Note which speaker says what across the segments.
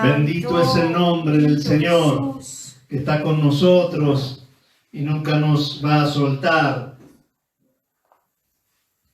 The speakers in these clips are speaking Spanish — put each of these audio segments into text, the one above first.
Speaker 1: Bendito es el nombre del Señor, que está con nosotros y nunca nos va a soltar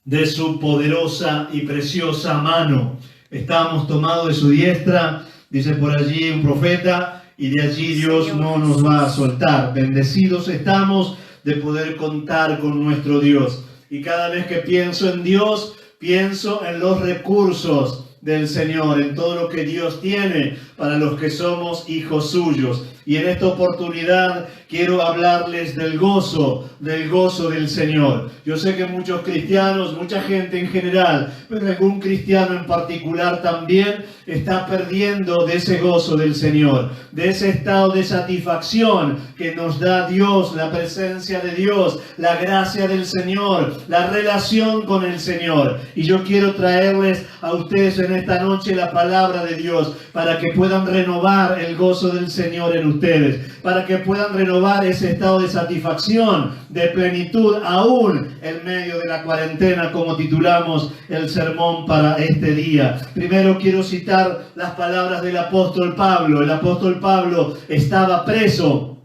Speaker 1: de su poderosa y preciosa mano. Estamos tomados de su diestra, dice por allí un profeta, y de allí Dios no nos va a soltar. Bendecidos estamos de poder contar con nuestro Dios. Y cada vez que pienso en Dios, pienso en los recursos del Señor, en todo lo que Dios tiene para los que somos hijos suyos. Y en esta oportunidad quiero hablarles del gozo del Señor. Yo sé que muchos cristianos, mucha gente en general, pero algún cristiano en particular también está perdiendo de ese gozo del Señor, de ese estado de satisfacción que nos da Dios, la presencia de Dios, la gracia del Señor, la relación con el Señor. Y yo quiero traerles a ustedes en esta noche la palabra de Dios para que puedan renovar el gozo del Señor en ustedes, para que puedan renovar ese estado de satisfacción, de plenitud, aún en medio de la cuarentena, como titulamos el sermón para este día. Primero quiero citar las palabras del apóstol Pablo. El apóstol Pablo estaba preso,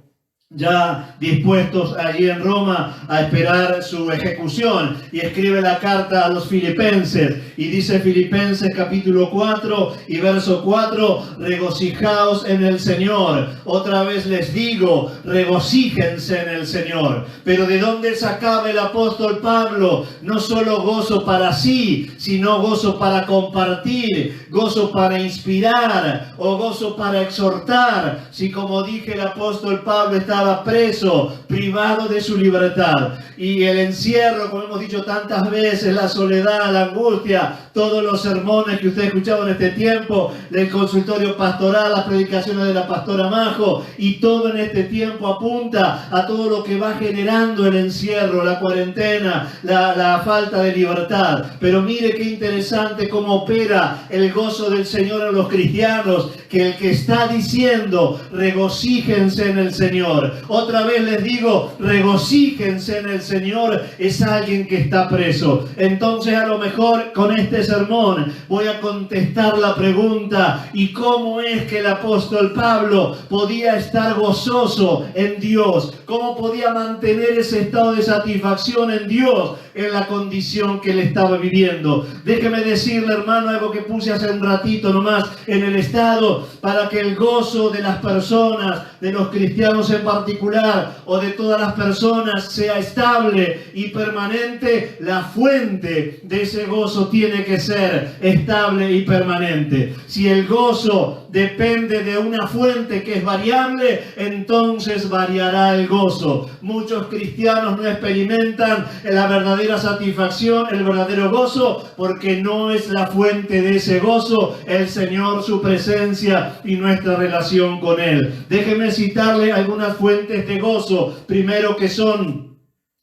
Speaker 1: ya dispuestos allí en Roma a esperar su ejecución, y escribe la carta a los filipenses y dice Filipenses capítulo 4 y verso 4: regocijaos en el Señor. Otra vez les digo, regocíjense en el Señor. Pero ¿de dónde sacaba el apóstol Pablo? No solo gozo para sí, sino gozo para compartir, gozo para inspirar o gozo para exhortar. Si, como dije, el apóstol Pablo estaba preso, privado de su libertad, y el encierro, como hemos dicho tantas veces, la soledad, la angustia, todos los sermones que usted ha escuchado en este tiempo, el consultorio pastoral, las predicaciones de la pastora Majo, y todo en este tiempo apunta a todo lo que va generando el encierro, la cuarentena, la falta de libertad. Pero mire qué interesante cómo opera el gozo del Señor en los cristianos, que el que está diciendo regocíjense en el Señor, otra vez les digo, regocíjense en el Señor, es alguien que está preso. Entonces, a lo mejor con este sermón voy a contestar la pregunta: ¿y cómo es que el apóstol Pablo podía estar gozoso en Dios? ¿Cómo podía mantener ese estado de satisfacción en Dios en la condición que él estaba viviendo? Déjeme decirle, hermano, algo que puse hace un ratito nomás en el estado, para que el gozo de las personas, de los cristianos en particular, o de todas las personas, sea estable y permanente. La fuente de ese gozo tiene que ser estable y permanente. Si el gozo depende de una fuente que es variable, entonces variará el gozo. Muchos cristianos no experimentan la verdadera satisfacción, el verdadero gozo, porque no es la fuente de ese gozo el Señor, su presencia y nuestra relación con Él. Déjeme citarle algunas fuentes de gozo, primero, que son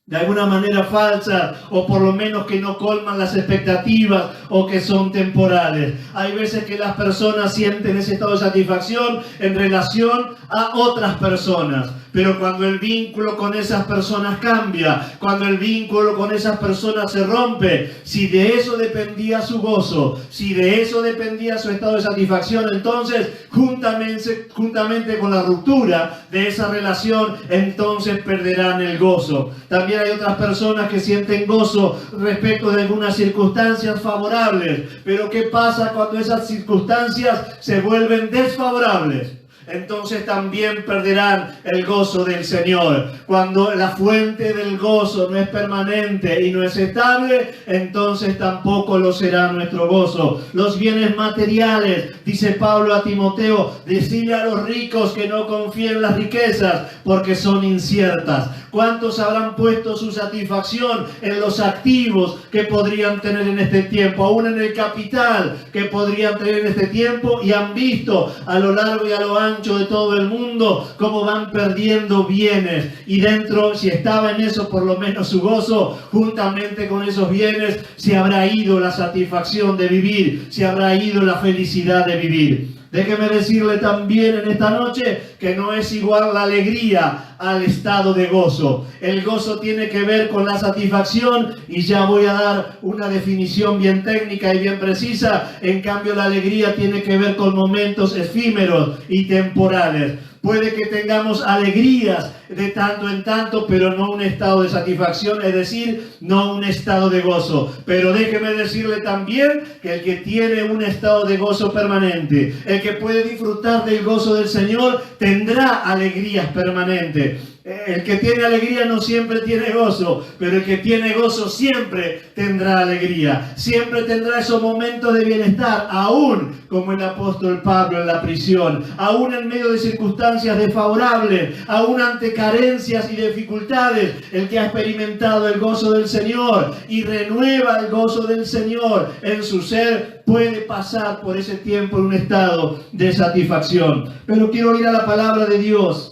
Speaker 1: de alguna manera falsas, o por lo menos que no colman las expectativas, o que son temporales. Hay veces que las personas sienten ese estado de satisfacción en relación a otras personas, pero cuando el vínculo con esas personas cambia, cuando el vínculo con esas personas se rompe, si de eso dependía su gozo, si de eso dependía su estado de satisfacción, entonces juntamente con la ruptura de esa relación, entonces perderán el gozo. También hay otras personas que sienten gozo respecto de algunas circunstancias favorables, pero ¿qué pasa cuando esas circunstancias se vuelven desfavorables? Entonces también perderán el gozo del Señor. Cuando la fuente del gozo no es permanente y no es estable, entonces tampoco lo será nuestro gozo. Los bienes materiales, dice Pablo a Timoteo, decirle a los ricos que no confíen en las riquezas, porque son inciertas. ¿Cuántos habrán puesto su satisfacción en los activos que podrían tener en este tiempo, aún en el capital que podrían tener en este tiempo, y han visto a lo largo y a lo ancho de todo el mundo cómo van perdiendo bienes? Y dentro, si estaba en eso por lo menos su gozo, juntamente con esos bienes se habrá ido la satisfacción de vivir, se habrá ido la felicidad de vivir. Déjeme decirle también en esta noche que no es igual la alegría al estado de gozo. El gozo tiene que ver con la satisfacción y ya voy a dar una definición bien técnica y bien precisa. En cambio, la alegría tiene que ver con momentos efímeros y temporales. Puede que tengamos alegrías de tanto en tanto, pero no un estado de satisfacción, es decir, no un estado de gozo. Pero déjeme decirle también que el que tiene un estado de gozo permanente, el que puede disfrutar del gozo del Señor, tendrá alegrías permanentes. El que tiene alegría no siempre tiene gozo, pero el que tiene gozo siempre tendrá alegría. Siempre tendrá esos momentos de bienestar, aún como el apóstol Pablo en la prisión, aún en medio de circunstancias desfavorables, aún ante carencias y dificultades. El que ha experimentado el gozo del Señor y renueva el gozo del Señor en su ser, puede pasar por ese tiempo en un estado de satisfacción. Pero quiero ir a la palabra de Dios.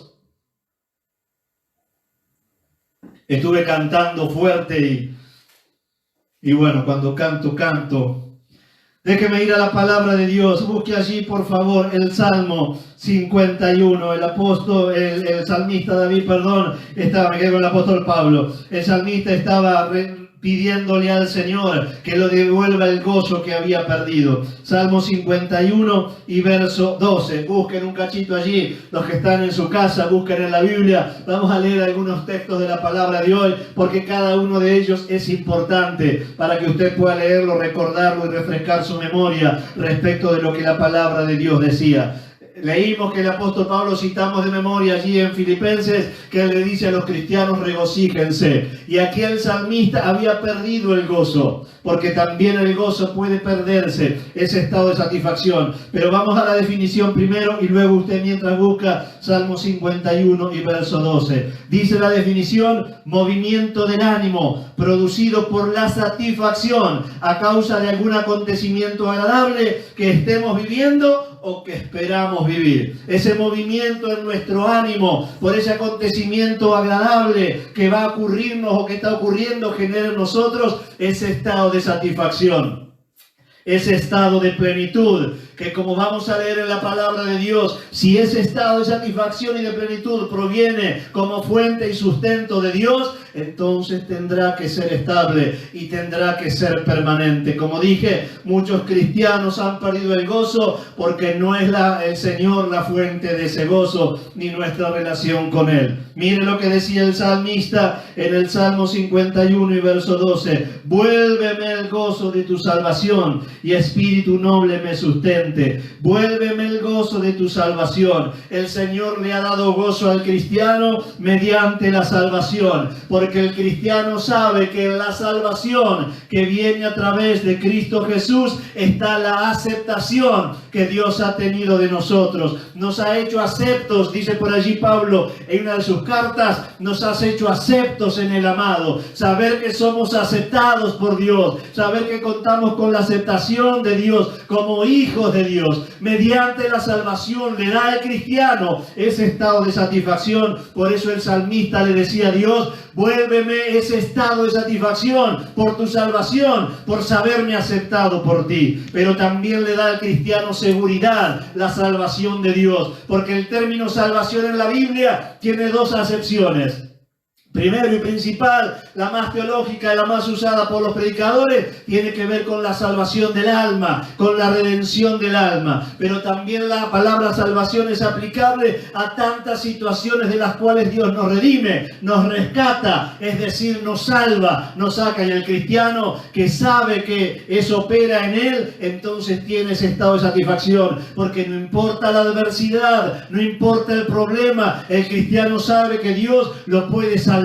Speaker 1: Estuve cantando fuerte y bueno, cuando canto. Déjeme ir a la palabra de Dios. Busque allí, por favor, el Salmo 51. El salmista David, me quedé con el apóstol Pablo. El salmista estaba pidiéndole al Señor que lo devuelva el gozo que había perdido. Salmo 51 y verso 12. Busquen un cachito allí. Los que están en su casa, busquen en la Biblia. Vamos a leer algunos textos de la palabra de hoy, porque cada uno de ellos es importante para que usted pueda leerlo, recordarlo y refrescar su memoria respecto de lo que la palabra de Dios decía. Leímos que el apóstol Pablo, citamos de memoria allí en Filipenses, que él le dice a los cristianos: regocíjense. Y aquí el salmista había perdido el gozo, porque también el gozo puede perderse, ese estado de satisfacción. Pero vamos a la definición primero y luego usted, mientras busca, Salmo 51 y verso 12. Dice la definición: movimiento del ánimo producido por la satisfacción a causa de algún acontecimiento agradable que estemos viviendo o que esperamos vivir. Ese movimiento en nuestro ánimo por ese acontecimiento agradable que va a ocurrirnos o que está ocurriendo genera en nosotros ese estado de satisfacción, ese estado de plenitud, que como vamos a leer en la palabra de Dios, si ese estado de satisfacción y de plenitud proviene como fuente y sustento de Dios, entonces tendrá que ser estable y tendrá que ser permanente. Como dije, muchos cristianos han perdido el gozo porque no es el Señor la fuente de ese gozo, ni nuestra relación con Él. Mire lo que decía el salmista en el Salmo 51 y verso 12: vuélveme el gozo de tu salvación y espíritu noble me sustente. Vuélveme el gozo de tu salvación. El Señor le ha dado gozo al cristiano mediante la salvación, porque el cristiano sabe que en la salvación que viene a través de Cristo Jesús está la aceptación que Dios ha tenido de nosotros. Nos ha hecho aceptos, dice por allí Pablo en una de sus cartas, nos has hecho aceptos en el amado. Saber que somos aceptados por Dios, saber que contamos con la aceptación de Dios como hijos de Dios, mediante la salvación le da al cristiano ese estado de satisfacción. Por eso el salmista le decía a Dios: vuélveme ese estado de satisfacción por tu salvación, por saberme aceptado por ti. Pero también le da al cristiano seguridad la salvación de Dios, porque el término salvación en la Biblia tiene dos acepciones. Primero y principal, la más teológica y la más usada por los predicadores, tiene que ver con la salvación del alma, con la redención del alma. Pero también la palabra salvación es aplicable a tantas situaciones de las cuales Dios nos redime, nos rescata, es decir, nos salva, nos saca. Y el cristiano que sabe que eso opera en él, entonces tiene ese estado de satisfacción, porque no importa la adversidad, no importa el problema, el cristiano sabe que Dios lo puede salvar,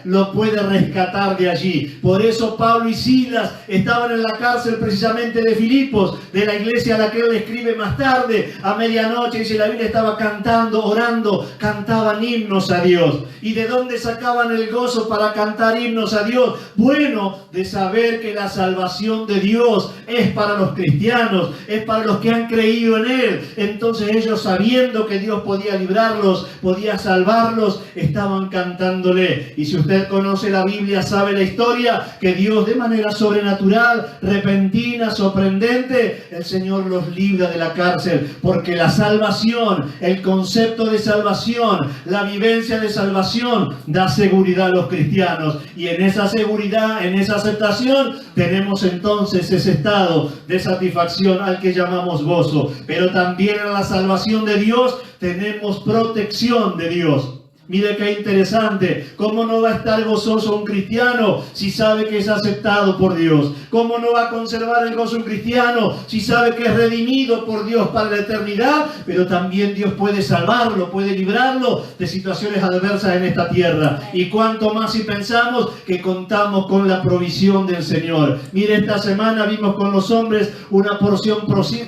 Speaker 1: lo puede rescatar de allí. Por eso Pablo y Silas estaban en la cárcel precisamente de Filipos, de la iglesia a la que él escribe más tarde. A medianoche, dice la Biblia, estaba cantando, orando, cantaban himnos a Dios. ¿Y de dónde sacaban el gozo para cantar himnos a Dios? Bueno, de saber que la salvación de Dios es para los cristianos, es para los que han creído en Él. Entonces ellos, sabiendo que Dios podía librarlos, podía salvarlos, estaban cantándole sabe, y si usted conoce la Biblia, sabe la historia, que Dios de manera sobrenatural, repentina, sorprendente, el Señor los libra de la cárcel, porque la salvación, el concepto de salvación, la vivencia de salvación, da seguridad a los cristianos, y en esa seguridad, en esa aceptación, tenemos entonces ese estado de satisfacción al que llamamos gozo. Pero también en la salvación de Dios tenemos protección de Dios. Mire qué interesante. ¿Cómo no va a estar gozoso un cristiano si sabe que es aceptado por Dios? ¿Cómo no va a conservar el gozo un cristiano si sabe que es redimido por Dios para la eternidad? Pero también Dios puede salvarlo, puede librarlo de situaciones adversas en esta tierra. Y cuanto más si pensamos que contamos con la provisión del Señor. Mire, esta semana vimos con los hombres una porción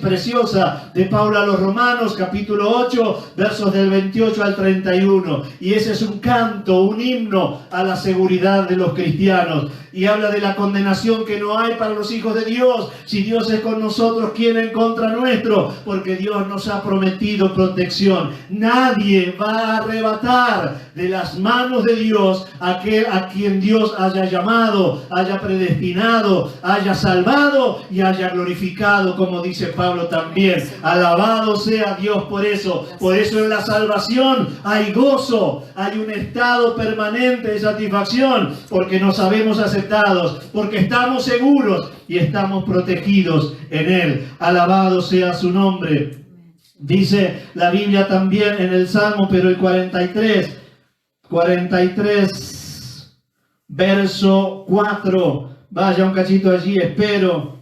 Speaker 1: preciosa de Pablo a los Romanos, capítulo 8, versos del 28 al 31. Y ese es un canto, un himno a la seguridad de los cristianos. Y habla de la condenación que no hay para los hijos de Dios. Si Dios es con nosotros, ¿quién en contra nuestro? Porque Dios nos ha prometido protección. Nadie va a arrebatar de las manos de Dios aquel a quien Dios haya llamado, haya predestinado, haya salvado y haya glorificado, como dice Pablo también. Alabado sea Dios por eso. Por eso en la salvación hay gozo. Hay un estado permanente de satisfacción, porque nos sabemos aceptados, porque estamos seguros y estamos protegidos en Él. Alabado sea su nombre. Dice la Biblia también en el Salmo, pero el 43, verso 4. Vaya un cachito allí, espero.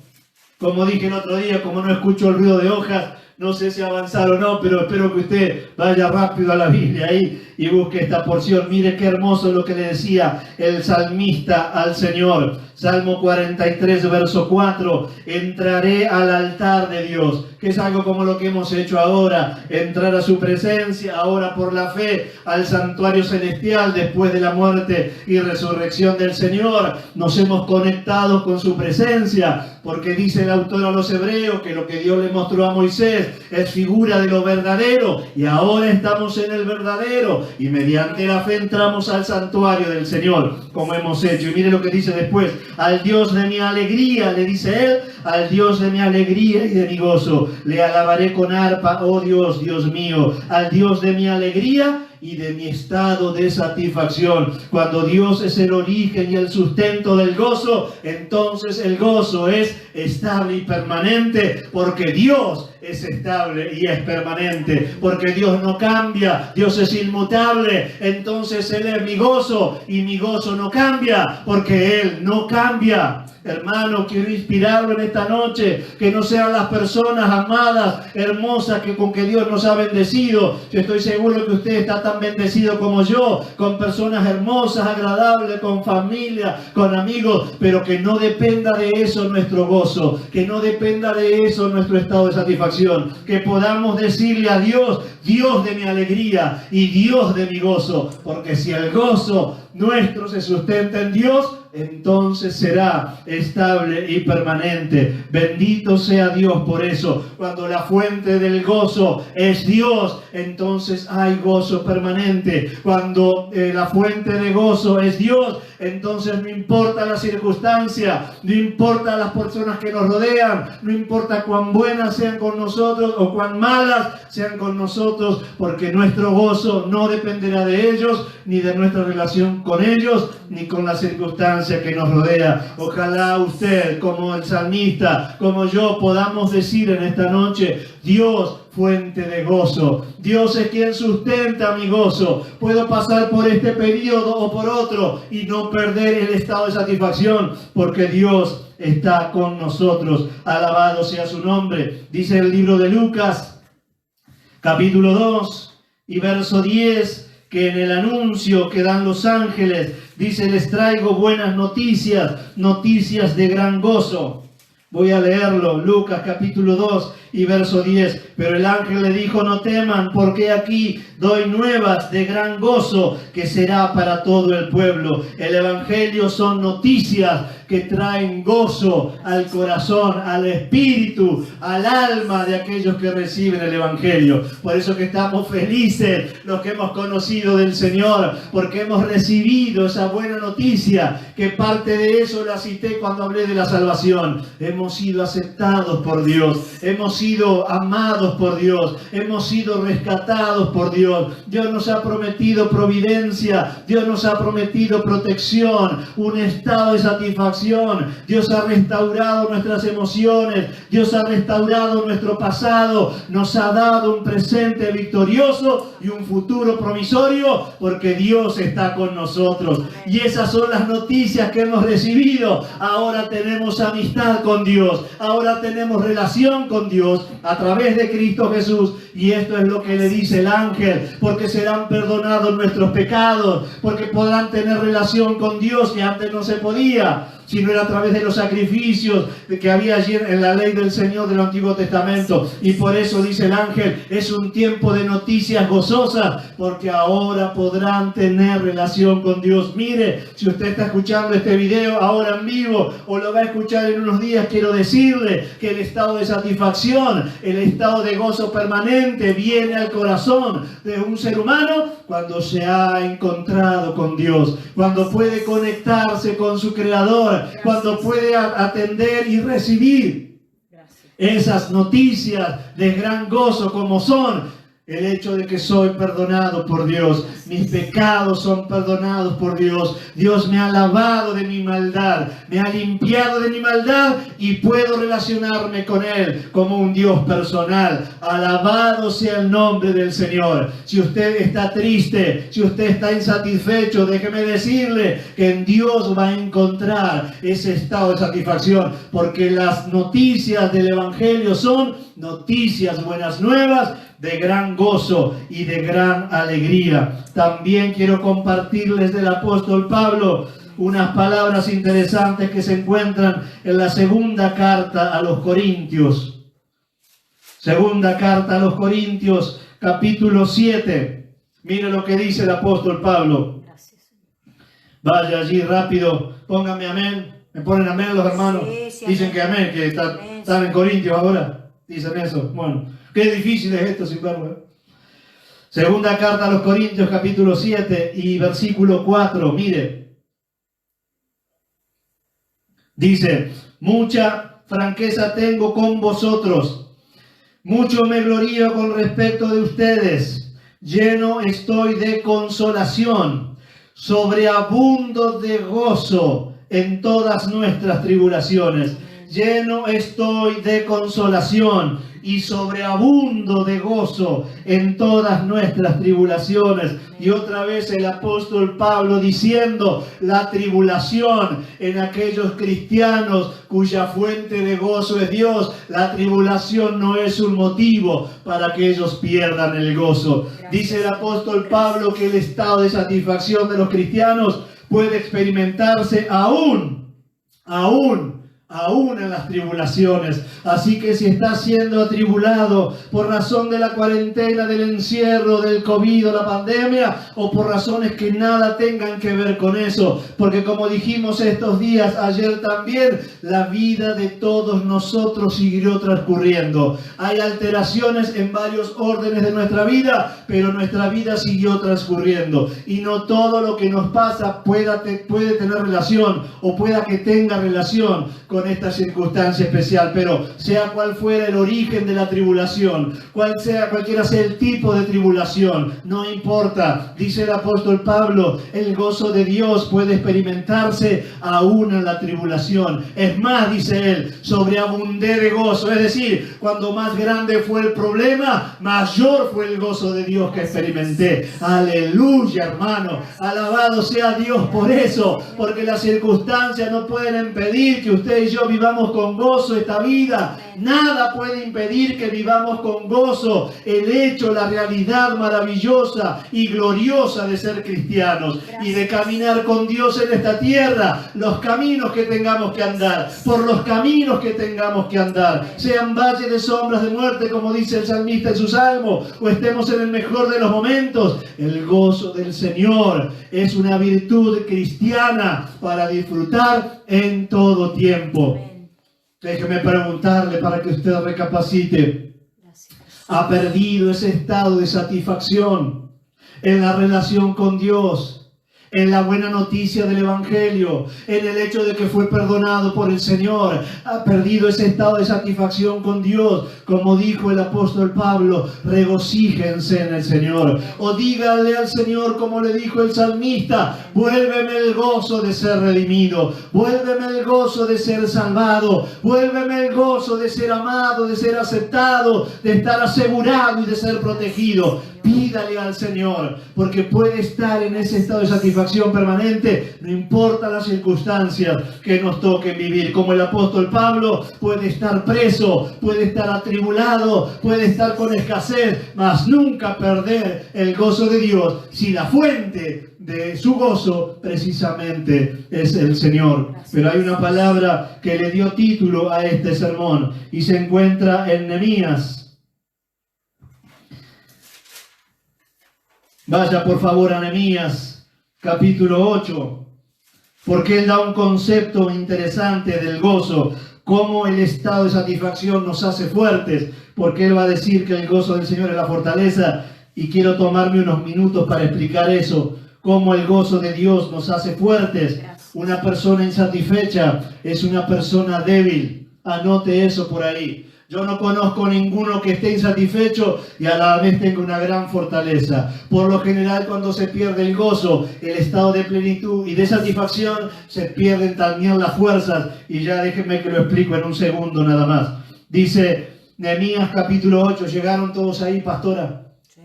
Speaker 1: Como dije el otro día, como no escucho el ruido de hojas, no sé si avanzar o no, pero espero que usted vaya rápido a la Biblia ahí y busque esta porción. Mire qué hermoso lo que le decía el salmista al Señor. Salmo 43, verso 4. Entraré al altar de Dios, que es algo como lo que hemos hecho ahora. Entrar a su presencia, ahora por la fe, al santuario celestial después de la muerte y resurrección del Señor. Nos hemos conectado con su presencia, porque dice el autor a los hebreos que lo que Dios le mostró a Moisés es figura de lo verdadero, y ahora estamos en el verdadero, y mediante la fe entramos al santuario del Señor, como hemos hecho. Y mire lo que dice después: al Dios de mi alegría, le dice él, al Dios de mi alegría y de mi gozo, le alabaré con arpa, oh Dios, Dios mío, al Dios de mi alegría y de mi estado de satisfacción. Cuando Dios es el origen y el sustento del gozo, entonces el gozo es estable y permanente, porque Dios es estable y es permanente, porque Dios no cambia, Dios es inmutable. Entonces Él es mi gozo, y mi gozo no cambia, porque Él no cambia. Hermano, quiero inspirarlo en esta noche, que no sean las personas amadas, hermosas, con que Dios nos ha bendecido. Yo estoy seguro que usted está tan bendecido como yo, con personas hermosas, agradables, con familia, con amigos, pero que no dependa de eso nuestro gozo, que no dependa de eso nuestro estado de satisfacción, que podamos decirle a Dios: Dios de mi alegría y Dios de mi gozo, porque si el gozo nuestro se sustenta en Dios, entonces será estable y permanente. Bendito sea Dios por eso. Cuando la fuente del gozo es Dios, entonces hay gozo permanente. Cuando la fuente de gozo es Dios, entonces no importa la circunstancia, no importa las personas que nos rodean, no importa cuán buenas sean con nosotros o cuán malas sean con nosotros, porque nuestro gozo no dependerá de ellos, ni de nuestra relación con ellos, ni con la circunstancia que nos rodea. Ojalá usted, como el salmista, como yo, podamos decir en esta noche: Dios, fuente de gozo. Dios es quien sustenta mi gozo. Puedo pasar por este periodo o por otro y no perder el estado de satisfacción, porque Dios está con nosotros. Alabado sea su nombre. Dice el libro de Lucas, capítulo 2 y verso 10, que en el anuncio que dan los ángeles, dice: les traigo buenas noticias, noticias de gran gozo. Voy a leerlo, Lucas capítulo 2 y verso 10. Pero el ángel le dijo: no teman, porque aquí doy nuevas de gran gozo, que será para todo el pueblo. El evangelio son noticias que traen gozo al corazón, al espíritu, al alma de aquellos que reciben el evangelio. Por eso que estamos felices los que hemos conocido del Señor, porque hemos recibido esa buena noticia, que parte de eso la cité cuando hablé de la salvación. Hemos sido aceptados por Dios, hemos sido amados por Dios, hemos sido rescatados por Dios. Dios nos ha prometido providencia, Dios nos ha prometido protección, un estado de satisfacción. Dios ha restaurado nuestras emociones, Dios ha restaurado nuestro pasado, nos ha dado un presente victorioso y un futuro promisorio, porque Dios está con nosotros. Y esas son las noticias que hemos recibido. Ahora tenemos amistad con Dios, ahora tenemos relación con Dios a través de Cristo Jesús. Y esto es lo que le dice el ángel: porque serán perdonados nuestros pecados, porque podrán tener relación con Dios, que antes no se podía, sino era a través de los sacrificios que había allí en la ley del Señor del Antiguo Testamento. Y por eso dice el ángel: es un tiempo de noticias gozosas, porque ahora podrán tener relación con Dios. Mire, si usted está escuchando este video ahora en vivo, o lo va a escuchar en unos días, quiero decirle que el estado de satisfacción, el estado de gozo permanente, viene al corazón de un ser humano cuando se ha encontrado con Dios, cuando puede conectarse con su Creador, cuando puede atender y recibir esas noticias de gran gozo, como son el hecho de que soy perdonado por Dios, mis pecados son perdonados por Dios, Dios me ha lavado de mi maldad, me ha limpiado de mi maldad, y puedo relacionarme con Él como un Dios personal. Alabado sea el nombre del Señor. Si usted está triste, si usted está insatisfecho, déjeme decirle que en Dios va a encontrar ese estado de satisfacción, porque las noticias del Evangelio son noticias, buenas nuevas de gran gozo y de gran alegría. También quiero compartirles del apóstol Pablo unas palabras interesantes que se encuentran en la segunda carta a los Corintios. Segunda carta a los Corintios, capítulo 7. Mire lo que dice el apóstol Pablo. Vaya allí rápido, pónganme amén. ¿Me ponen amén los hermanos? Sí, dicen que amén, que están en Corintios ahora. Dicen eso. Bueno, qué difícil es esto, sin verlo. Segunda carta a los Corintios, capítulo 7 y versículo 4. Mire. Dice: mucha franqueza tengo con vosotros, mucho me glorío con respecto de ustedes, lleno estoy de consolación, sobreabundo de gozo en todas nuestras tribulaciones. Lleno estoy de consolación y sobreabundo de gozo en todas nuestras tribulaciones. Y otra vez el apóstol Pablo diciendo: la tribulación en aquellos cristianos cuya fuente de gozo es Dios, la tribulación no es un motivo para que ellos pierdan el gozo. Dice el apóstol Pablo que el estado de satisfacción de los cristianos puede experimentarse aún en las tribulaciones. Así que si está siendo atribulado por razón de la cuarentena, del encierro, del COVID o la pandemia, o por razones que nada tengan que ver con eso, porque como dijimos estos días, ayer también, la vida de todos nosotros siguió transcurriendo. Hay alteraciones en varios órdenes de nuestra vida, pero nuestra vida siguió transcurriendo, y no todo lo que nos pasa puede tener relación, o pueda que tenga relación con esta circunstancia especial. Pero sea cual fuera el origen de la tribulación, cualquiera sea el tipo de tribulación, no importa. Dice el apóstol Pablo: el gozo de Dios puede experimentarse aún en la tribulación. Es más, dice él, sobreabundé de gozo. Es decir, cuando más grande fue el problema, mayor fue el gozo de Dios que experimenté. Aleluya, hermano. Alabado sea Dios por eso, porque las circunstancias no pueden impedir que usted y yo vivamos con gozo esta vida. Nada puede impedir que vivamos con gozo el hecho, la realidad maravillosa y gloriosa de ser cristianos y de caminar con Dios en esta tierra. Los caminos que tengamos que andar, por los caminos que tengamos que andar, sean valles de sombras de muerte, como dice el salmista en su salmo, o estemos en el mejor de los momentos, el gozo del Señor es una virtud cristiana para disfrutar en todo tiempo. Déjeme preguntarle para que usted recapacite. ¿Ha perdido ese estado de satisfacción en la relación con Dios, en la buena noticia del Evangelio, en el hecho de que fue perdonado por el Señor? Ha perdido ese estado de satisfacción con Dios. Como dijo el apóstol Pablo, regocíjense en el Señor. O díganle al Señor, como le dijo el salmista, vuélveme el gozo de ser redimido, vuélveme el gozo de ser salvado, vuélveme el gozo de ser amado, de ser aceptado, de estar asegurado y de ser protegido. Pídale al Señor, porque puede estar en ese estado de satisfacción permanente, no importa las circunstancias que nos toquen vivir. Como el apóstol Pablo, puede estar preso, puede estar atribulado, puede estar con escasez, mas nunca perder el gozo de Dios, si la fuente de su gozo precisamente es el Señor. Pero hay una palabra que le dio título a este sermón y se encuentra en Nehemías. Vaya por favor a Nehemías, capítulo 8, porque él da un concepto interesante del gozo, cómo el estado de satisfacción nos hace fuertes, porque él va a decir que el gozo del Señor es la fortaleza, y quiero tomarme unos minutos para explicar eso, cómo el gozo de Dios nos hace fuertes. Una persona insatisfecha es una persona débil. Anote eso por ahí. Yo no conozco ninguno que esté insatisfecho y a la vez tenga una gran fortaleza. Por lo general, cuando se pierde el gozo, el estado de plenitud y de satisfacción, se pierden también las fuerzas. Y ya déjenme que lo explico en un segundo nada más. Dice Nehemías capítulo 8. ¿Llegaron todos ahí, pastora? Sí.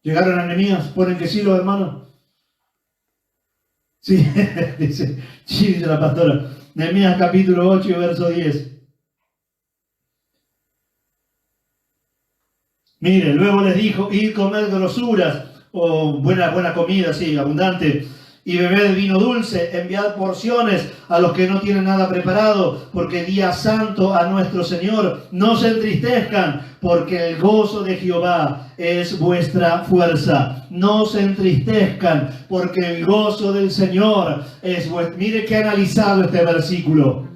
Speaker 1: ¿Llegaron a Nehemías? ¿Ponen que sí los hermanos? Sí, dice la pastora. Nehemías capítulo 8 y verso 10. Mire, luego les dijo, id comer grosuras, o buena comida, sí, abundante, y bebed vino dulce, enviad porciones a los que no tienen nada preparado, porque día santo a nuestro Señor. No se entristezcan, porque el gozo de Jehová es vuestra fuerza. No se entristezcan, porque el gozo del Señor es vuestra. Mire que he analizado este versículo.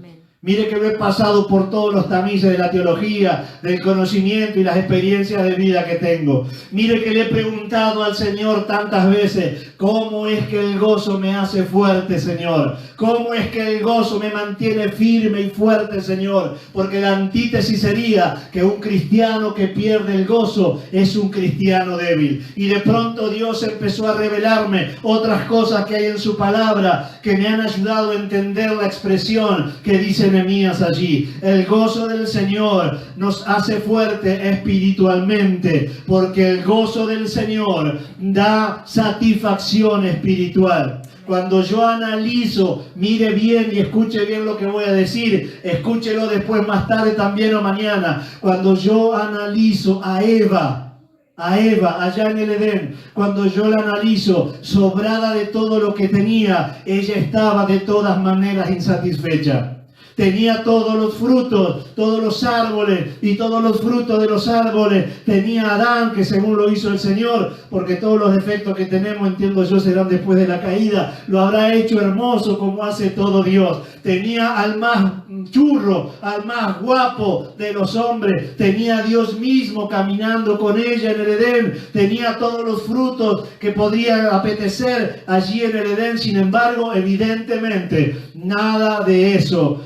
Speaker 1: Mire que lo he pasado por todos los tamices de la teología, del conocimiento y las experiencias de vida que tengo. Mire que le he preguntado al Señor tantas veces, ¿cómo es que el gozo me hace fuerte, Señor? ¿Cómo es que el gozo me mantiene firme y fuerte, Señor? Porque la antítesis sería que un cristiano que pierde el gozo es un cristiano débil. Y de pronto Dios empezó a revelarme otras cosas que hay en su palabra que me han ayudado a entender la expresión que dice Nehemías allí. El gozo del Señor nos hace fuerte espiritualmente, porque el gozo del Señor da satisfacción espiritual. Cuando yo analizo, mire bien y escuche bien lo que voy a decir, escúchelo después más tarde también o mañana. Cuando yo analizo a Eva allá en el Edén, cuando yo la analizo, sobrada de todo lo que tenía, ella estaba de todas maneras insatisfecha. Tenía todos los frutos, todos los árboles y todos los frutos de los árboles. Tenía Adán, que según lo hizo el Señor, porque todos los defectos que tenemos, entiendo yo, serán después de la caída. Lo habrá hecho hermoso como hace todo Dios. Tenía al más churro, al más guapo de los hombres. Tenía a Dios mismo caminando con ella en el Edén. Tenía todos los frutos que podrían apetecer allí en el Edén. Sin embargo, evidentemente, nada de eso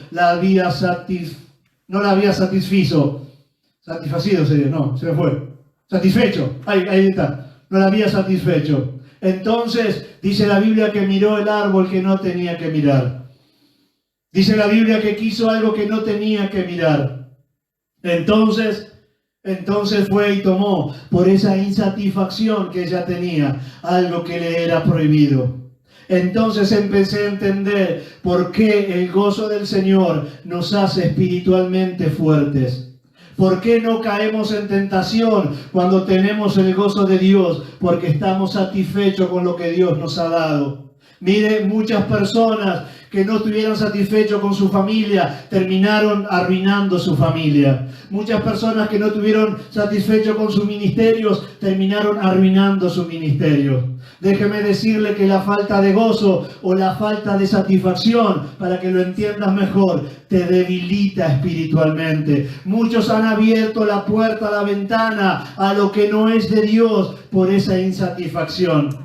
Speaker 1: no la había satisfacido sería, no, se me fue. Satisfecho, ahí está, no la había satisfecho. Entonces, dice la Biblia que miró el árbol que no tenía que mirar. Dice la Biblia que quiso algo que no tenía que mirar. Entonces fue y tomó, por esa insatisfacción que ella tenía, algo que le era prohibido. Entonces empecé a entender por qué el gozo del Señor nos hace espiritualmente fuertes. ¿Por qué no caemos en tentación cuando tenemos el gozo de Dios? Porque estamos satisfechos con lo que Dios nos ha dado. Mire, muchas personas que no estuvieron satisfechos con su familia terminaron arruinando su familia. Muchas personas que no estuvieron satisfechos con sus ministerios terminaron arruinando su ministerio. Déjeme decirle que la falta de gozo o la falta de satisfacción, para que lo entiendas mejor, te debilita espiritualmente. Muchos han abierto la puerta, la ventana a lo que no es de Dios por esa insatisfacción.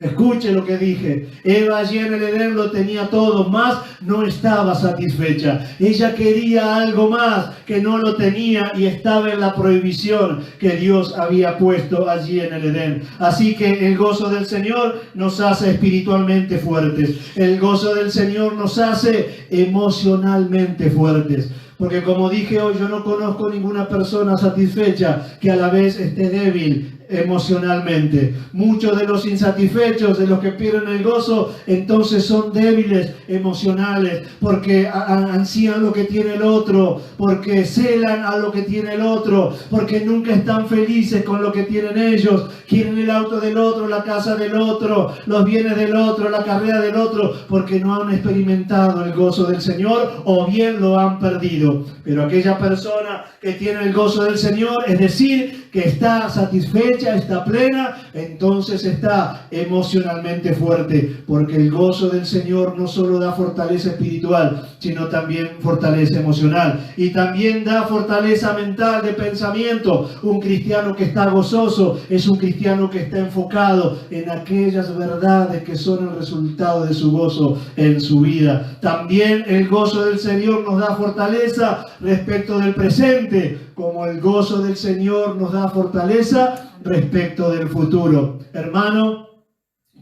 Speaker 1: Escuche lo que dije. Eva allí en el Edén lo tenía todo, más no estaba satisfecha. Ella quería algo más que no lo tenía y estaba en la prohibición que Dios había puesto allí en el Edén. Así que el gozo del Señor nos hace espiritualmente fuertes. El gozo del Señor nos hace emocionalmente fuertes. Porque como dije hoy, yo no conozco ninguna persona satisfecha que a la vez esté débil emocionalmente. Muchos de los insatisfechos, de los que pierden el gozo, entonces son débiles emocionales, porque ansían lo que tiene el otro, porque celan a lo que tiene el otro, porque nunca están felices con lo que tienen ellos. Quieren el auto del otro, la casa del otro, los bienes del otro, la carrera del otro, porque no han experimentado el gozo del Señor o bien lo han perdido. Pero aquella persona que tiene el gozo del Señor, es decir, que está satisfecha, está plena, entonces está emocionalmente fuerte, porque el gozo del Señor no solo da fortaleza espiritual, sino también fortaleza emocional, y también da fortaleza mental de pensamiento. Un cristiano que está gozoso es un cristiano que está enfocado en aquellas verdades que son el resultado de su gozo en su vida. También el gozo del Señor nos da fortaleza respecto del presente, como el gozo del Señor nos da fortaleza respecto del futuro. Hermano,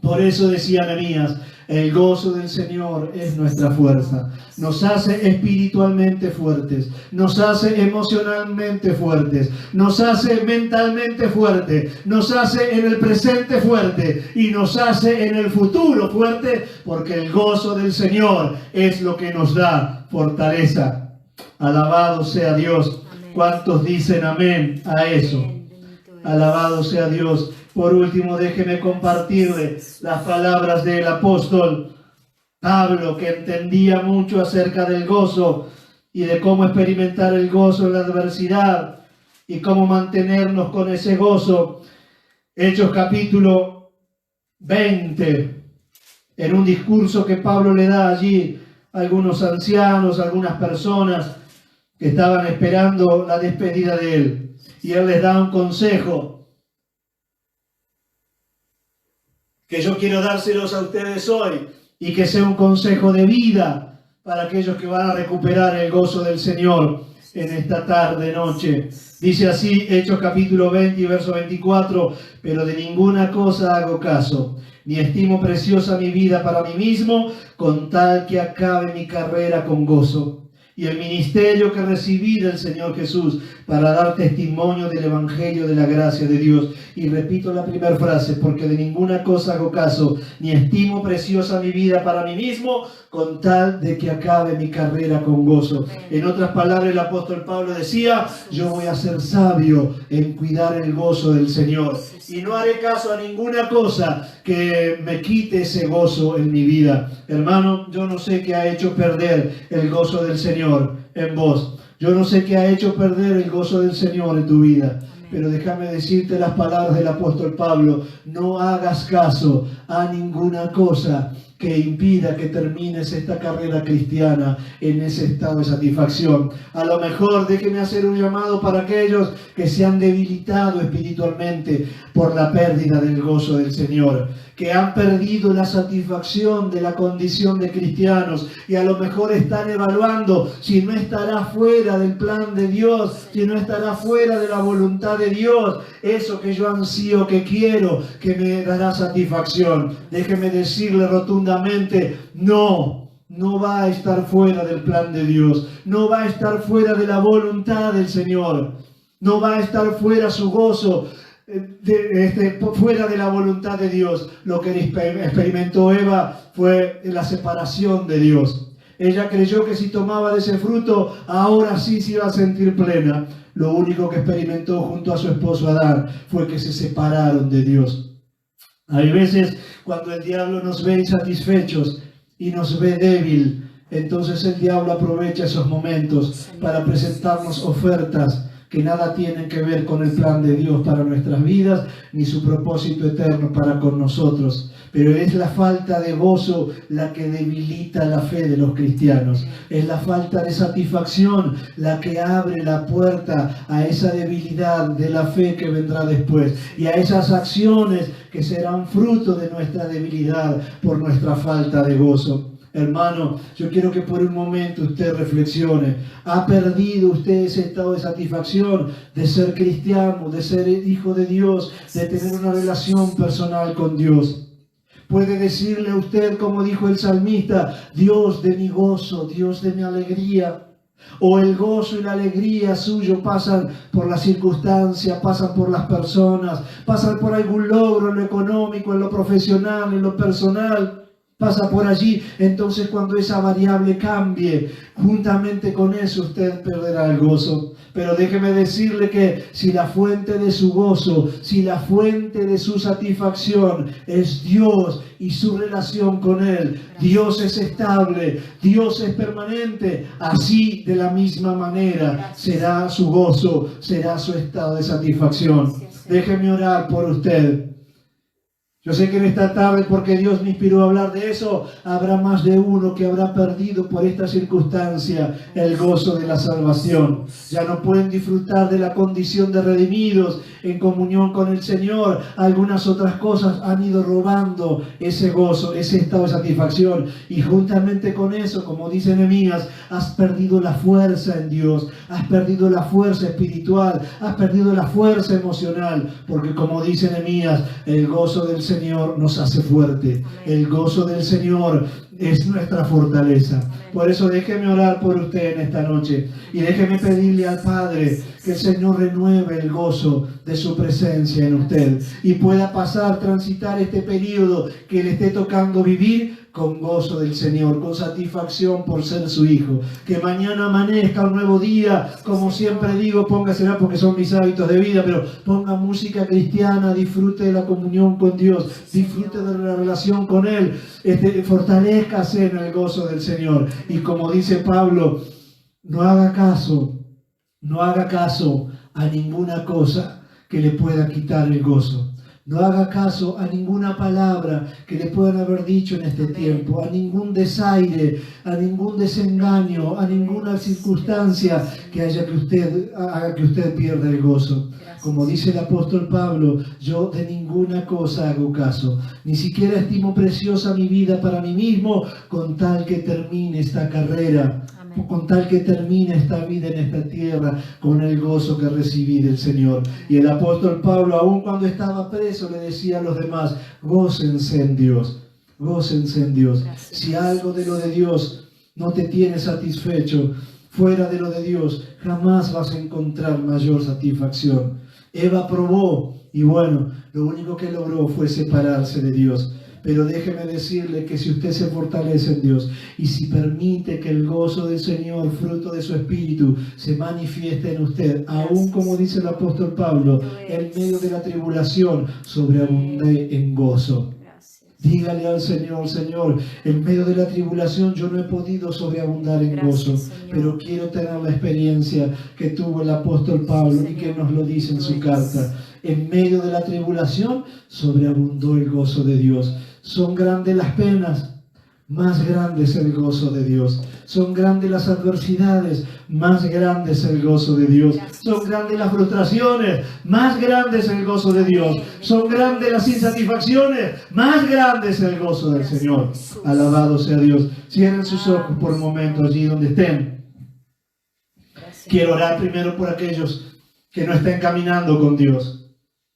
Speaker 1: por eso decía Nehemías, el gozo del Señor es nuestra fuerza. Nos hace espiritualmente fuertes, nos hace emocionalmente fuertes, nos hace mentalmente fuertes, nos hace en el presente fuerte y nos hace en el futuro fuerte, porque el gozo del Señor es lo que nos da fortaleza. Alabado sea Dios. ¿Cuántos dicen amén a eso? Alabado sea Dios. Por último, déjeme compartirle las palabras del apóstol Pablo, que entendía mucho acerca del gozo y de cómo experimentar el gozo en la adversidad y cómo mantenernos con ese gozo. Hechos capítulo 20, en un discurso que Pablo le da allí a algunos ancianos, a algunas personas que estaban esperando la despedida de él. Y él les da un consejo que yo quiero dárselos a ustedes hoy y que sea un consejo de vida para aquellos que van a recuperar el gozo del Señor en esta tarde, noche. Dice así, Hechos capítulo 20 y verso 24, pero de ninguna cosa hago caso, ni estimo preciosa mi vida para mí mismo, con tal que acabe mi carrera con gozo y el ministerio que recibí del Señor Jesús para dar testimonio del Evangelio de la gracia de Dios. Y repito la primera frase, porque de ninguna cosa hago caso, ni estimo preciosa mi vida para mí mismo, con tal de que acabe mi carrera con gozo. En otras palabras, el apóstol Pablo decía, yo voy a ser sabio en cuidar el gozo del Señor. Y no haré caso a ninguna cosa que me quite ese gozo en mi vida. Hermano, yo no sé qué ha hecho perder el gozo del Señor en vos. Yo no sé qué ha hecho perder el gozo del Señor en tu vida. Pero déjame decirte las palabras del apóstol Pablo. No hagas caso a ninguna cosa que impida que termines esta carrera cristiana en ese estado de satisfacción. A lo mejor déjeme hacer un llamado para aquellos que se han debilitado espiritualmente por la pérdida del gozo del Señor, que han perdido la satisfacción de la condición de cristianos y a lo mejor están evaluando si no estará fuera del plan de Dios, si no estará fuera de la voluntad de Dios, eso que yo ansío, que quiero, que me dará satisfacción. Déjeme decirle rotundamente, no va a estar fuera del plan de Dios, no va a estar fuera de la voluntad del Señor, no va a estar fuera su gozo, fuera de la voluntad de Dios. Lo que experimentó Eva fue la separación de Dios. Ella creyó que si tomaba de ese fruto, ahora sí se iba a sentir plena. Lo único que experimentó junto a su esposo Adán fue que se separaron de Dios. Hay veces cuando el diablo nos ve insatisfechos y nos ve débil, entonces el diablo aprovecha esos momentos para presentarnos ofertas que nada tienen que ver con el plan de Dios para nuestras vidas, ni su propósito eterno para con nosotros. Pero es la falta de gozo la que debilita la fe de los cristianos. Es la falta de satisfacción la que abre la puerta a esa debilidad de la fe que vendrá después y a esas acciones que serán fruto de nuestra debilidad por nuestra falta de gozo. Hermano, yo quiero que por un momento usted reflexione. ¿Ha perdido usted ese estado de satisfacción de ser cristiano, de ser hijo de Dios, de tener una relación personal con Dios? Puede decirle a usted, como dijo el salmista, Dios de mi gozo, Dios de mi alegría. O el gozo y la alegría suyo pasan por las circunstancias, pasan por las personas, pasan por algún logro en lo económico, en lo profesional, en lo personal. Pasa por allí. Entonces cuando esa variable cambie, juntamente con eso usted perderá el gozo. Pero déjeme decirle que si la fuente de su gozo, si la fuente de su satisfacción es Dios y su relación con Él, Dios es estable, Dios es permanente, así de la misma manera será su gozo, será su estado de satisfacción. Déjeme orar por usted. Yo sé que en esta tarde, porque Dios me inspiró a hablar de eso, habrá más de uno que habrá perdido por esta circunstancia el gozo de la salvación. Ya no pueden disfrutar de la condición de redimidos en comunión con el Señor. Algunas otras cosas han ido robando ese gozo, ese estado de satisfacción. Y juntamente con eso, como dice Nehemías, has perdido la fuerza en Dios, has perdido la fuerza espiritual, has perdido la fuerza emocional. Porque como dice Nehemías, el gozo del Señor nos hace fuerte. El gozo del Señor es nuestra fortaleza. Por eso déjeme orar por usted en esta noche y déjeme pedirle al Padre que el Señor renueve el gozo de su presencia en usted y pueda transitar este periodo que le esté tocando vivir con gozo del Señor, con satisfacción por ser su hijo. Que mañana amanezca un nuevo día, como siempre digo, póngasela porque son mis hábitos de vida, pero ponga música cristiana, disfrute de la comunión con Dios, disfrute de la relación con Él, fortalézcase en el gozo del Señor. Y como dice Pablo, no haga caso a ninguna cosa que le pueda quitar el gozo. No haga caso a ninguna palabra que le puedan haber dicho en este tiempo, a ningún desaire, a ningún desengaño, a ninguna circunstancia que haga que usted pierda el gozo. Como dice el apóstol Pablo, yo de ninguna cosa hago caso, ni siquiera estimo preciosa mi vida para mí mismo, con tal que termine esta carrera. Con tal que termine esta vida en esta tierra con el gozo que recibí del Señor. Y el apóstol Pablo, aun cuando estaba preso, le decía a los demás, gócense en Dios, gócense en Dios. Si algo de lo de Dios no te tiene satisfecho, fuera de lo de Dios, jamás vas a encontrar mayor satisfacción. Eva probó y bueno, lo único que logró fue separarse de Dios. Pero déjeme decirle que si usted se fortalece en Dios y si permite que el gozo del Señor, fruto de su Espíritu, se manifieste en usted, aún como dice el apóstol Pablo, en medio de la tribulación, sobreabundé en gozo. Dígale al Señor, Señor, en medio de la tribulación yo no he podido sobreabundar en gozo, pero quiero tener la experiencia que tuvo el apóstol Pablo y que nos lo dice en su carta. En medio de la tribulación sobreabundó el gozo de Dios. Son grandes las penas, más grande es el gozo de Dios. Son grandes las adversidades, más grande es el gozo de Dios. Son grandes las frustraciones, más grande es el gozo de Dios. Son grandes las insatisfacciones, más grande es el gozo del Señor. Alabado sea Dios. Cierren sus ojos por un momento allí donde estén. Quiero orar primero por aquellos que no estén caminando con Dios,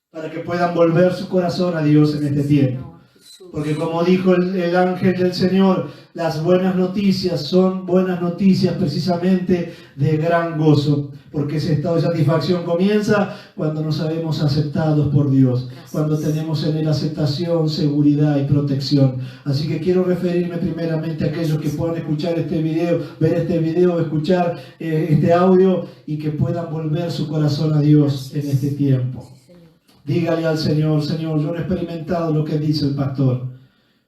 Speaker 1: para que puedan volver su corazón a Dios en este tiempo. Porque como dijo el ángel del Señor, las buenas noticias son buenas noticias precisamente de gran gozo. Porque ese estado de satisfacción comienza cuando nos sabemos aceptados por Dios. Cuando tenemos en Él aceptación, seguridad y protección. Así que quiero referirme primeramente a aquellos que puedan escuchar este video, ver este video, escuchar este audio y que puedan volver su corazón a Dios en este tiempo. Dígale al Señor, Señor, yo no he experimentado lo que dice el pastor.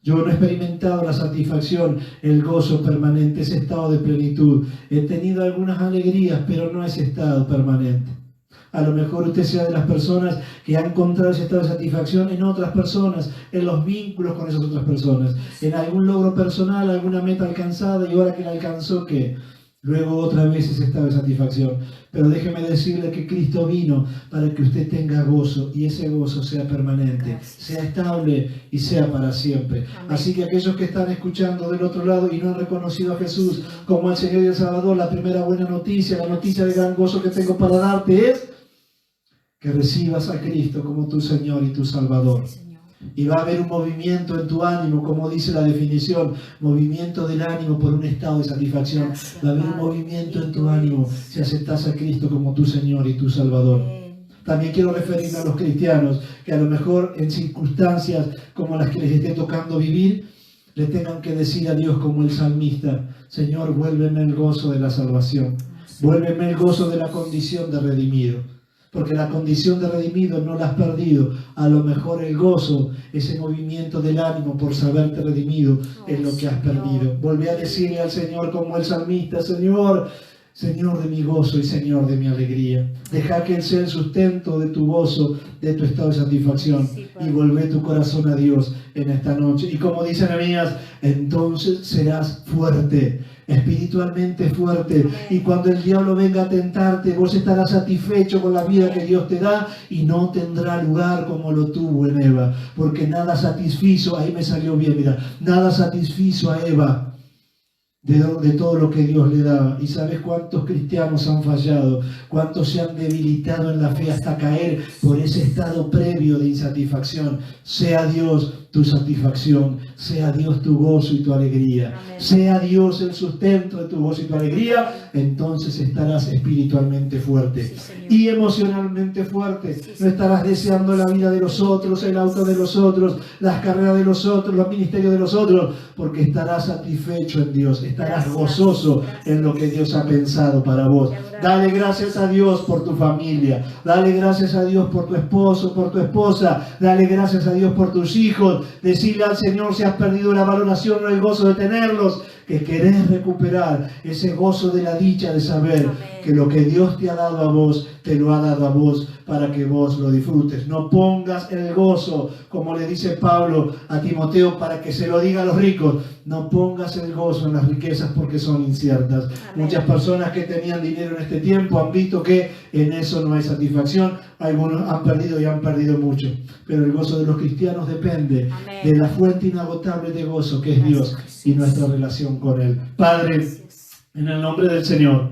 Speaker 1: Yo no he experimentado la satisfacción, el gozo permanente, ese estado de plenitud. He tenido algunas alegrías, pero no ese estado permanente. A lo mejor usted sea de las personas que ha encontrado ese estado de satisfacción en otras personas, en los vínculos con esas otras personas, en algún logro personal, alguna meta alcanzada, y ahora que la alcanzó, ¿qué? Luego otra vez ese estado de satisfacción. Pero déjeme decirle que Cristo vino para que usted tenga gozo y ese gozo sea permanente, sea estable y sea para siempre. Amén. Así que aquellos que están escuchando del otro lado y no han reconocido a Jesús como el Señor y el Salvador, la primera buena noticia, la noticia de gran gozo que tengo para darte es que recibas a Cristo como tu Señor y tu Salvador. Y va a haber un movimiento en tu ánimo, como dice la definición, movimiento del ánimo por un estado de satisfacción. Va a haber un movimiento en tu ánimo si aceptas a Cristo como tu Señor y tu Salvador. También quiero referirme a los cristianos que a lo mejor en circunstancias como las que les esté tocando vivir, le tengan que decir a Dios como el salmista: Señor, vuélveme el gozo de la salvación, vuélveme el gozo de la condición de redimido. Porque la condición de redimido no la has perdido. A lo mejor el gozo, ese movimiento del ánimo por saberte redimido, es lo que has perdido. Volví a decirle al Señor como el salmista: Señor, Señor de mi gozo y Señor de mi alegría. Deja que Él sea el sustento de tu gozo, de tu estado de satisfacción. Y volvé tu corazón a Dios en esta noche. Y como dice Nehemías, entonces serás fuerte, espiritualmente fuerte. Y cuando el diablo venga a tentarte, vos estarás satisfecho con la vida que Dios te da y no tendrá lugar como lo tuvo en Eva. Porque nada satisfizo, ahí me salió bien, mira, nada satisfizo a Eva de todo lo que Dios le daba. ¿Y sabes cuántos cristianos han fallado? ¿Cuántos se han debilitado en la fe hasta caer por ese estado previo de insatisfacción? Sea Dios tu satisfacción, sea Dios tu gozo y tu alegría. Amén. Sea Dios el sustento de tu gozo y tu alegría, entonces estarás espiritualmente fuerte, sí, y emocionalmente fuerte. Sí, no estarás deseando la vida de los otros, el auto de los otros, las carreras de los otros, los ministerios de los otros, porque estarás satisfecho en Dios, estarás gozoso en lo que Dios ha pensado para vos. Dale gracias a Dios por tu familia, dale gracias a Dios por tu esposo, por tu esposa, dale gracias a Dios por tus hijos. Decirle al Señor si has perdido la valoración o el gozo de tenerlos, que querés recuperar ese gozo de la dicha de saber que lo que Dios te ha dado a vos, te lo ha dado a vos para que vos lo disfrutes. No pongas el gozo, como le dice Pablo a Timoteo, para que se lo diga a los ricos. No pongas el gozo en las riquezas porque son inciertas. Amén. Muchas personas que tenían dinero en este tiempo han visto que en eso no hay satisfacción. Algunos han perdido y han perdido mucho. Pero el gozo de los cristianos depende Amén. De la fuente inagotable de gozo que es Dios y nuestra relación con Él. Padre, en el nombre del Señor,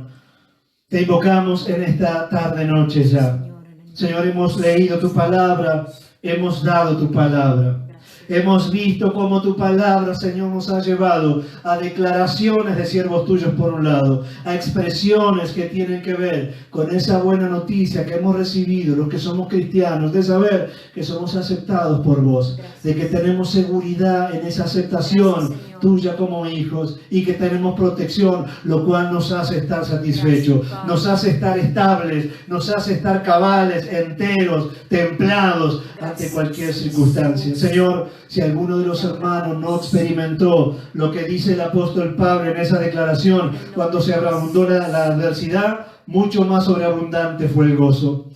Speaker 1: te invocamos en esta tarde-noche ya. Señor, hemos leído tu palabra, hemos dado tu palabra. Hemos visto cómo tu palabra, Señor, nos ha llevado a declaraciones de siervos tuyos por un lado, a expresiones que tienen que ver con esa buena noticia que hemos recibido, los que somos cristianos, de saber que somos aceptados por vos, de que tenemos seguridad en esa aceptación tuya como hijos y que tenemos protección, lo cual nos hace estar satisfechos, nos hace estar estables, nos hace estar cabales, enteros, templados ante cualquier circunstancia. Señor, si alguno de los hermanos no experimentó lo que dice el apóstol Pablo en esa declaración, cuando se abundó la adversidad, mucho más sobreabundante fue el gozo.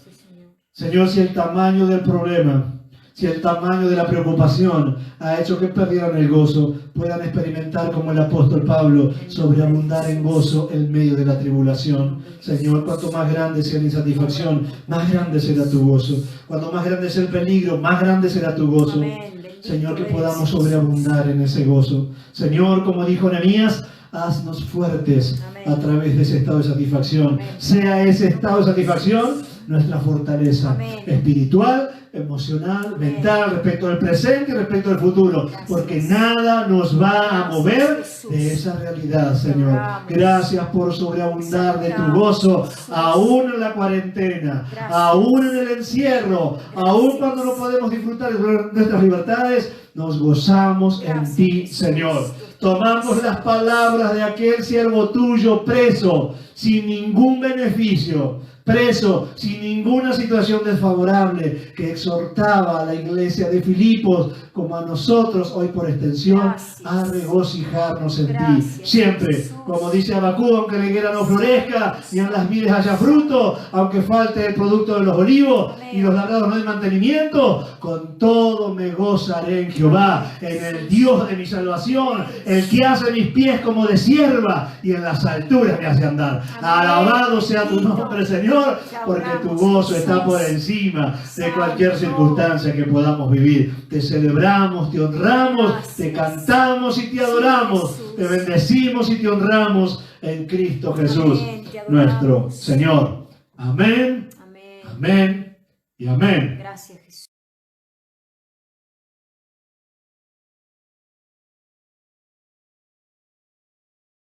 Speaker 1: Señor, si el tamaño del problema, si el tamaño de la preocupación ha hecho que perdieran el gozo, puedan experimentar como el apóstol Pablo, sobreabundar en gozo en medio de la tribulación. Señor, cuanto más grande sea la insatisfacción, más grande será tu gozo. Cuanto más grande sea el peligro, más grande será tu gozo. Señor, que podamos sobreabundar en ese gozo. Señor, como dijo Nehemías, haznos fuertes a través de ese estado de satisfacción. Sea ese estado de satisfacción nuestra fortaleza espiritual emocional, mental, respecto al presente y respecto al futuro, porque nada nos va a mover de esa realidad, Señor. Gracias por sobreabundar de tu gozo, aún en la cuarentena, aún en el encierro, aún cuando no podemos disfrutar de nuestras libertades, nos gozamos en ti, Señor. Tomamos las palabras de aquel siervo tuyo preso, sin ningún beneficio, preso, sin ninguna situación desfavorable, que exhortaba a la iglesia de Filipos, como a nosotros hoy por extensión, a regocijarnos en ti. Siempre, como dice Habacuc, aunque la higuera no florezca, ni en las vides haya fruto, aunque falte el producto de los olivos, y los labrados no hay mantenimiento, con todo me gozaré en Jehová, en el Dios de mi salvación, el que hace mis pies como de sierva, y en las alturas me hace andar. Alabado sea tu nombre, Señor, porque tu gozo está por encima de cualquier circunstancia que podamos vivir. Te celebramos, te honramos, te cantamos y te adoramos, te bendecimos y te honramos en Cristo Jesús, nuestro Señor. Amén, amén y amén.
Speaker 2: Gracias, Jesús.